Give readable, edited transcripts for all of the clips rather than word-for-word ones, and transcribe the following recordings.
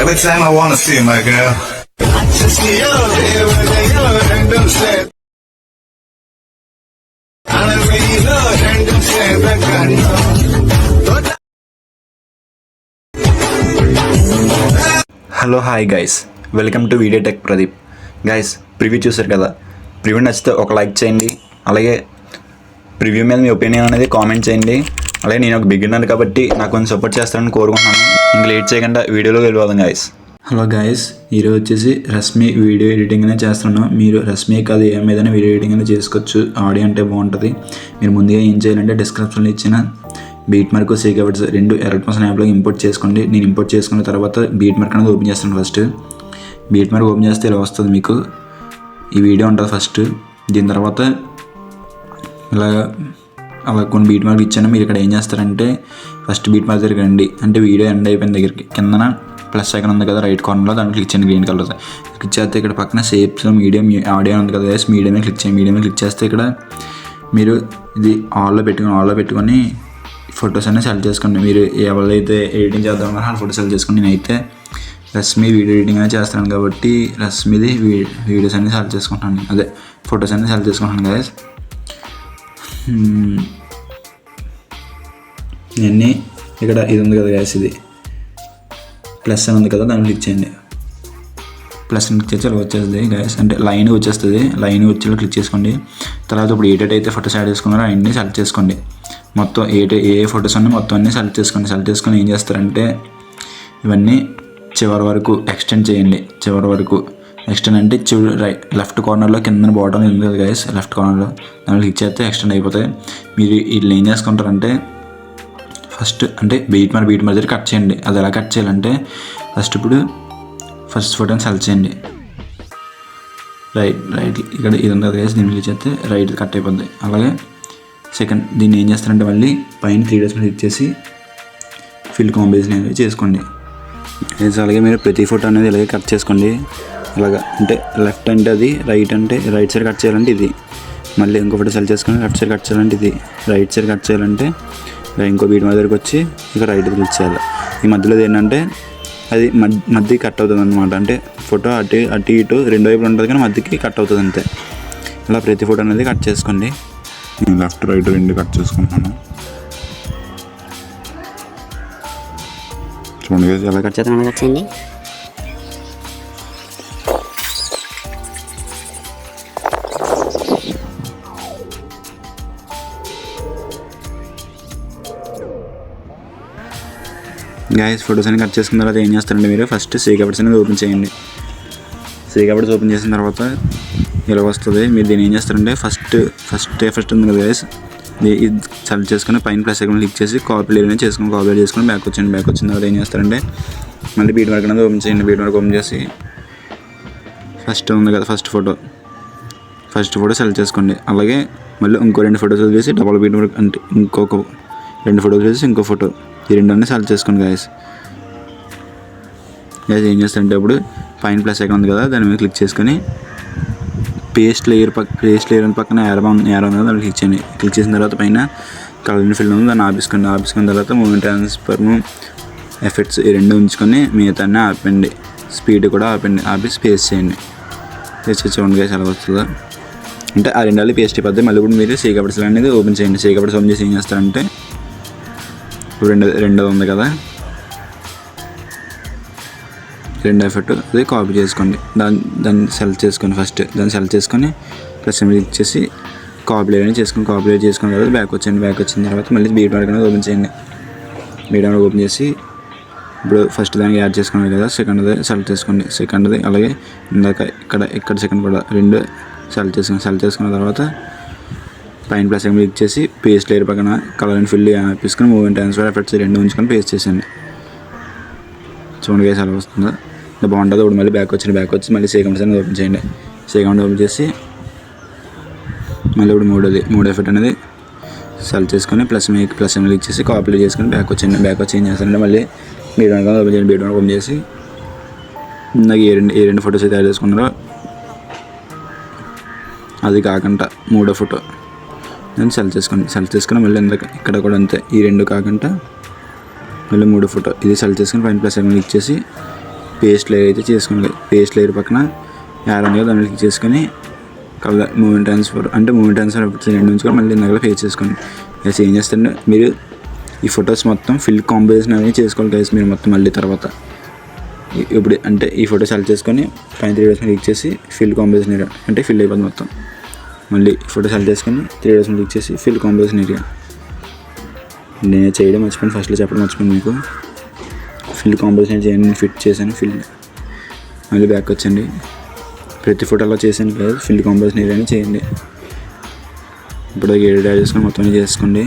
Every time I wanna see my girl. Hello hi guys, welcome to video tech Pradeep. Guys, preview చూసారు కదా. Preview నచ్చితే ఒక like చేయండి. అలాగే ప్రివ్యూ మీద మీ ఒపీనియన్ అనేది కామెంట్ చేయండి. అలాగే నేను ఒక బిగినర్ కాబట్టి నాకు కొంచెం సపోర్ట్ చేస్తారని కోరుకుంటున్నాను. ఇంక లేట్ చేయకుండా వీడియోలో వెళ్ళిపోదాం గైస్. హలో గైస్, ఈరోజు వచ్చేసి రష్మి వీడియో ఎడిటింగ్ అనేది చేస్తున్నాను. మీరు రష్మి కాదు ఏదైనా వీడియో ఎడిటింగ్ అనేది చేసుకోవచ్చు. ఆడియో అంటే బాగుంటుంది. మీరు ముందుగా ఏం చేయాలంటే డిస్క్రిప్షన్లో ఇచ్చిన బీట్ మార్క్ సీక్వర్డ్స్ రెండు ఎలక్ట్రాన్స్ యాప్లో ఇంపోర్ట్ చేసుకోండి. నేను ఇంపోర్ట్ చేసుకున్న తర్వాత బీట్ మార్క్ అనేది ఓపెన్ చేస్తాను. ఫస్ట్ బీట్ మార్క్ ఓపెన్ చేస్తే ఇలా వస్తుంది. మీకు ఈ వీడియో ఉంటుంది ఫస్ట్. దీని తర్వాత అలా కొన్ని బీట్ మార్క్ ఇచ్చాను. మీరు ఇక్కడ ఏం చేస్తారంటే ఫస్ట్ బీట్ మార్క్ దగ్గరికి రండి. అంటే వీడియో ఎండ్ అయిపోయిన దగ్గరికి కిందన ప్లస్ ఐకాన్ ఉంది కదా రైట్ కార్నర్లో, దాన్ని క్లిక్ చేయండి. గ్రీన్ కలర్ క్లిక్ చేస్తే ఇక్కడ పక్కన షేప్స్ మీడియం ఆడియో ఉంది కదా, మీడియం మీద క్లిక్ చేయండి. మీడియం మీద క్లిక్ చేస్తే ఇక్కడ మీరు ఇది ఆల్లో పెట్టుకొని ఫొటోస్ అన్నీ సెలెక్ట్ చేసుకోండి. మీరు ఎవరైతే ఎడిటింగ్ చేద్దాం ఆ ఫోటో సెలెక్ట్ చేసుకోండి. నేనైతే రష్మి వీడియో ఎడిటింగ్ అనేది చేస్తున్నాను కాబట్టి రష్మిది వీడియోస్ అన్నీ సెలెక్ట్ చేసుకుంటాను. అదే ఫొటోస్ అన్నీ సెలెక్ట్ చేసుకుంటాను కదా. ఇవన్నీ ఇక్కడ ఇది ఉంది కదా గ్యాస్, ఇది ప్లస్ అని ఉంది కదా, దాన్ని క్లిక్ చేయండి. ప్లస్ క్లిక్ చేసి అలా వచ్చేస్తుంది గ్యాస్, అంటే లైన్ వచ్చేస్తుంది. లైన్ వచ్చేలా క్లిక్ చేసుకోండి. తర్వాత ఇప్పుడు అయితే ఫొటోస్ యాడ్ చేసుకున్నారో అవన్నీ సెలెక్ట్ చేసుకోండి. మొత్తం ఏ ఫొటోస్ అన్నీ మొత్తం అన్నీ సెలెక్ట్ చేసుకోండి. సెలెక్ట్ చేసుకొని ఏం చేస్తారంటే ఇవన్నీ చివరి వరకు ఎక్స్టెండ్ చేయండి. చివరి వరకు ఎక్స్టెండ్ అంటే లెఫ్ట్ కార్నర్లో కింద బాటమ్ ఉంది కదా గైస్, లెఫ్ట్ కార్నర్లో దాన్ని క్లిక్ చేస్తే ఎక్స్టెండ్ అయిపోతాయి. మీరు వీళ్ళు ఏం చేసుకుంటారంటే ఫస్ట్ అంటే బీట్ మరి దగ్గర కట్ చేయండి. అది ఎలా కట్ చేయాలంటే ఫస్ట్ ఫస్ట్ ఫోటోని సెలెక్ట్ చేయండి. రైట్ ఇక్కడ ఇది ఉంది కదా గైస్, దీన్ని క్లిక్ చేస్తే రైట్ కట్ అయిపోద్ది. అలాగే సెకండ్ దీన్ని ఏం చేస్తారంటే మళ్ళీ పైన 3 డేస్ క్లిక్ చేసి ఫిల్ కాంబినేషన్ అనేది చేసుకోండి. అలాగే మీరు ప్రతి ఫోటో అనేది ఇలాగే కట్ చేసుకోండి. ఇలాగా అంటే లెఫ్ట్ అంటే అది, రైట్ అంటే రైట్ సైడ్ కట్ చేయాలంటే ఇది, మళ్ళీ ఇంకో ఫోటో సెలెక్ట్ చేసుకొని లెఫ్ట్ సైడ్ కట్ చేయాలంటే ఇది, రైట్ సైడ్ కట్ చేయాలంటే ఇంకో బీట్ దగ్గరికి వచ్చి ఇక రైట్ క్లిక్ చేయాలి. ఈ మధ్యలో ఏంటంటే అది మధ్య కట్ అవుతుంది అనమాట. అంటే ఫోటో అటు ఇటు రెండు వైపులు ఉంటుంది కానీ మధ్యకి కట్ అవుతుంది అంతే. ఇలా ప్రతి ఫోటో అనేది కట్ చేసుకోండి. లెఫ్ట్ రైట్ రెండు కట్ చేసుకుంటున్నాను. చూడండి ఎలా కట్ చేయండి. గైస్, ఫొటోస్ అన్ని కట్ చేసుకున్న తర్వాత ఏం చేస్తారంటే మీరు ఫస్ట్ సీక్వర్డ్స్ అనేది ఓపెన్ చేయండి. సీక్వర్డ్స్ ఓపెన్ చేసిన తర్వాత ఇలా వస్తుంది. మీరు దీన్ని ఏం చేస్తారంటే ఫస్ట్ ఉంది కదా గైస్, ఇది సెలెక్ట్ చేసుకుని పైన ప్లస్ ఐకాన్ క్లిక్ చేసి కాపీ అనేది చేసుకుని బ్యాక్ వచ్చిన తర్వాత ఏం చేస్తారంటే మళ్ళీ బీట్ మార్క్ అనేది ఓపెన్ చేయండి. బీట్ మార్క్ ఓపెన్ చేసి ఫస్ట్ ఉంది కదా ఫస్ట్ ఫోటో సెలెక్ట్ చేసుకోండి. అలాగే మళ్ళీ ఇంకో 2 ఫొటోస్ వదిలేసి డబల్ బీట్ మార్క్ అంటే ఇంకొక 2 ఫోటోస్ వదిలేసి ఇంకో ఫోటో, ఈ 2 అన్నీ సెలెక్ట్ చేసుకోండి గైస్. ఏం చేస్తారంటే ఇప్పుడు పైన ప్లస్ ఐకాన్ ఉంది కదా, దాని మీద క్లిక్ చేసుకొని పేస్ట్ లేయర్ అని పక్కన ఏరో ఉంది కదా, దాన్ని క్లిక్ చేయండి. క్లిక్ చేసిన తర్వాత పైన కలర్ ఫిల్ ఉంది, దాన్ని ఆపేసుకున్న తర్వాత మూమెంట్ ట్రాన్స్ఫర్మ్ ఎఫెక్ట్స్ ఈ 2 ఉంచుకొని మిగతా ఆపండి. స్పీడ్ కూడా ఆపి స్పేస్ చేయండి. పేస్ట్ చూడండి గైస్ ఎలా వస్తుందో. అంటే ఆ 2 పేస్ట్ అయిపోద్ది. మళ్ళీ ఇప్పుడు మీరు సీక్వర్డ్స్ అనేది ఓపెన్ చేయండి. సీక్వర్డ్స్ ఓపెన్ చేసి ఏం చేస్తారంటే ఇప్పుడు రెండోది ఉంది కదా, 2 ఎఫెక్ట్ అది కాపీ చేసుకోండి. దాన్ని సెలెక్ట్ చేసుకొని దాన్ని సెలెక్ట్ చేసుకొని ప్లస్ క్లిక్ చేసి కాపీ చేసుకున్న తర్వాత బ్యాక్ వచ్చిన తర్వాత మళ్ళీ బీట్ మార్క్ అనేది ఓపెన్ చేయండి. బీట్ మార్క్ ఓపెన్ చేసి ఇప్పుడు ఫస్ట్ దానికి యాడ్ చేసుకున్నారు కదా, సెకండ్ది సెలెక్ట్ చేసుకోండి. సెకండ్ది అలాగే ఇందాక ఇక్కడ సెకండ్ కూడా 2 సెలెక్ట్ చేసుకున్న తర్వాత పైన ప్లస్ క్లిక్ చేసి పేస్ట్ లేయర్ పక్కన కలర్ అండ్ ఫిల్ ఆపేసుకొని మూమెంట్ ట్రాన్స్ఫర్ ఎఫెక్ట్స్ 2 ఉంచుకొని పేస్ట్ చేసేయండి. చూడండి గైస్ ఎలా వస్తుందో, బాగుంటుంది. ఇప్పుడు మళ్ళీ బ్యాక్ వచ్చి మళ్ళీ సీక్వెన్స్ అనేది ఓపెన్ చేయండి. సీక్వెన్స్ ఓపెన్ చేసి మళ్ళీ ఇప్పుడు మూడో ఎఫెక్ట్ అనేది సెలెక్ట్ చేసుకొని ప్లస్ క్లిక్ చేసి కాపీ చేసుకొని బ్యాక్ వచ్చి ఏం చేస్తారంటే మళ్ళీ బీట్ మార్క్ ఓపెన్ చేయండి. బీట్ మార్క్ ఓపెన్ చేసి నాకు ఏ రెండు ఫొటోస్ అయితే యాడ్ చేసుకున్నారో అది కాకుండా మూడో ఫోటో నేను సెలెక్ట్ చేసుకొని మళ్ళీ ఇక్కడ కూడా అంతే, ఈ 2 కాకుండా మళ్ళీ 3 ఫోటో ఇది సెలెక్ట్ చేసుకొని పైన ప్లస్ క్లిక్ చేసి పేస్ట్ లేయర్ అయితే చేసుకోండి. పేస్ట్ లేయర్ పక్కన యాడ్ ఉంది కదా దాన్ని క్లిక్ చేసుకొని కలర్ మూమెంట్ ట్రాన్స్ఫర్ అంటే మూమెంట్ ట్రాన్స్ఫర్ రెండు ఉంచుకొని మళ్ళీ ఇందాక పేస్ట్ చేసుకోండి. గైస్ ఏం చేస్తారంటే మీరు ఈ ఫొటోస్ మొత్తం ఫిల్ కాంబినేషన్ అనేది చేసుకోవాలి గైస్. మీరు మొత్తం మళ్ళీ తర్వాత ఇప్పుడు అంటే ఈ ఫోటో సెలెక్ట్ చేసుకొని పైన 3 డేస్ క్లిక్ చేసి ఫిల్ కాంబినేషన్ ఏరియా అంటే ఫిల్ అయిపోతుంది మొత్తం. మళ్ళీ ఫోటో సెలెక్ట్ చేసుకొని 3 డేస్ క్లిక్ చేసి ఫిల్ కాంబినేషన్ ఏరియా. నేను చేయడం మర్చిపోయాను, ఫస్ట్లో చెప్పడం మర్చిపోయాను మీకు. ఫిల్ కాంబినేషన్ చేయండి, నేను ఫిట్ చేశాను ఫిల్. మళ్ళీ బ్యాక్ వచ్చండి. ప్రతి ఫోటోలో చేశాను కదా ఫిల్ కాంబినేషన్ ఏరియా చేయండి. ఇప్పుడు ఎడిట్ యాడ్ చేసుకొని మొత్తం చేసుకోండి.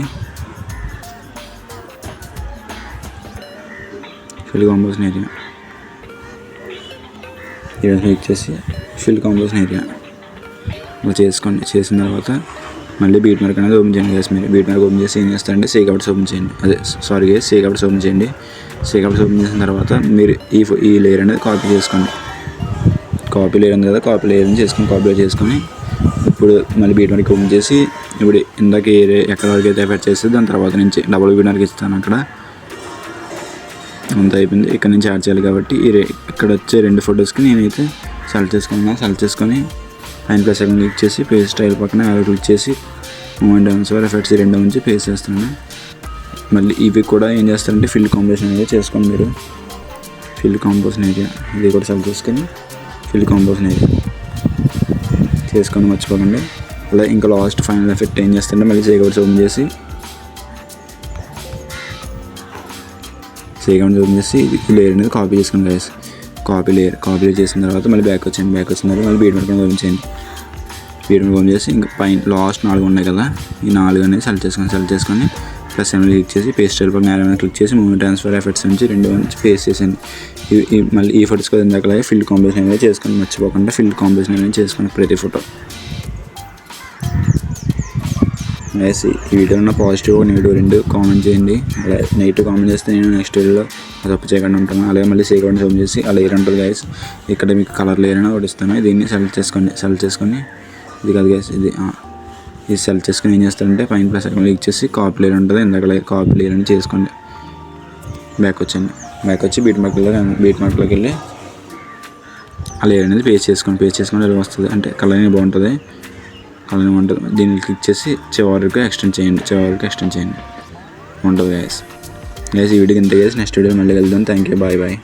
ఫిల్ కాంబినేషన్ ఏరియా క్లిక్ చేసి ఫిల్ కాంబినేషన్ ఏరియా ఇలా చేసుకోండి. చేసిన తర్వాత మళ్ళీ బీట్ మార్క్ అనేది ఓపెన్ చేయండి గైస్. మీరు బీట్ మార్క్ ఓపెన్ చేసి ఏం చేస్తారంటే సే కవర్స్ ఓపెన్ చేయండి. సే కవర్స్ ఓపెన్ చేయండి. సే కవర్స్ ఓపెన్ చేసిన తర్వాత మీరు ఈ లేయర్ అనేది కాపీ చేసుకోండి. కాపీ లేయర్ ఉంది కదా, కాపీ లేయర్ చేసుకొని కాపీ చేసుకొని ఇప్పుడు మళ్ళీ బీట్ మార్క్ ఓపెన్ చేసి ఇప్పుడు ఇందాక ఎక్కడ వరకు అయితే ఎఫెక్ట్ చేస్తే దాని తర్వాత నుంచి డబుల్ బీట్ మార్క్ ఇస్తాను. అక్కడ అంతా అయిపోయింది. ఇక్కడ నుంచి యాడ్ చేయాలి కాబట్టి ఇక్కడ వచ్చే 2 ఫొటోస్కి నేనైతే సెలెక్ట్ చేసుకొని పైన ప్లస్ ఐకాన్ క్లిక్ చేసి పేస్ట్ స్టైల్ పక్కన యారో క్లిక్ చేసి మూమెంట్ ట్రాన్స్ఫర్ ఎఫెక్ట్స్ 2 నుంచి పేస్ట్ చేస్తున్నాను. మళ్ళీ ఇవి కూడా ఏం చేస్తారంటే ఫిల్ కాంబినేషన్ ఏరియా చేసుకోండి. మీరు ఫిల్ కాంబినేషన్ ఏరియా ఇది కూడా సెలెక్ట్ చేసుకొని ఫిల్ కాంబినేషన్ ఏరియా చేసుకొని మర్చిపోకండి. అలా ఇంకా లాస్ట్ ఫైనల్ ఎఫెక్ట్ ఏం చేస్తారంటే మళ్ళీ సేకవర్స్ ఓపెన్ చేసి ఓపెన్ చేసి ఈ లేయర్ అనేది కాపీ చేసుకోండి గైస్. కాపీ చేసిన తర్వాత మళ్ళీ బ్యాక్ వచ్చిన తర్వాత మళ్ళీ బీట్ మార్క్ ఓపెన్ చేయండి. బీట్ మార్క్ ఓపెన్ చేసి ఇంకా పైన లాస్ట్ 4 ఉన్నాయి కదా, ఈ 4 అనేది సెలెక్ట్ చేసుకొని ప్లస్ ఎమ్మెల్యే క్లిక్ చేసి పేస్ట్ స్టైల్ పక్కన యారో క్లిక్ చేసి మూమెంట్ ట్రాన్స్ఫర్ ఎఫెక్ట్స్ నుంచి 2 నుంచి పేస్ట్ చేసేయండి. మళ్ళీ ఈ ఫోటోస్ కూడా ఇందాకలాగే ఫిల్ కాంబినేషన్ అనేది చేసుకొని మర్చిపోకుండా ఫిల్ కాంబినేషన్ అనేది చేసుకొని ప్రతి ఫోటో. గైస్ ఈ వీడియోలో పాజిటివ్ నెగిటివ్ 2 కామెంట్ చేయండి. అలా నెగిటివ్ కామెంట్ చేస్తే నేను నెక్స్ట్ వీడియోలో తప్పు చేయకుండా ఉంటాను. అలాగే మళ్ళీ సేకరణ ఓపెన్ చేసి అలా లేయర్ ఉంటుంది గైస్. ఇక్కడ మీకు కలర్ లేయర్ అనేది ఒకటి ఇస్తాను. దీన్ని సెలెక్ట్ చేసుకొని ఇది కాదు గైస్, ఇది సెలెక్ట్ చేసుకొని ఏం చేస్తారంటే పైన ప్లస్ ఐకాన్ క్లిక్ చేసి కాపీ లేయర్ ఉంటుంది ఇందాక కాపీ లేయర్ అని చేసుకోండి. బ్యాక్ వచ్చి బీట్ మార్క్లోకి వెళ్ళి ఆ లేయర్ అనేది పేస్ట్ చేసుకొని ఎలా వస్తుంది అంటే కలర్ అనేది బాగుంటుంది. దీన్ని క్లిక్ చేసి చివరికి ఎక్స్టెండ్ చేయండి ఉంటుంది గైస్. ఈ వీడియోకి ఇంత గైస్. నెక్స్ట్ వీడియో మళ్ళీ వెళ్దాం. Thank you, bye.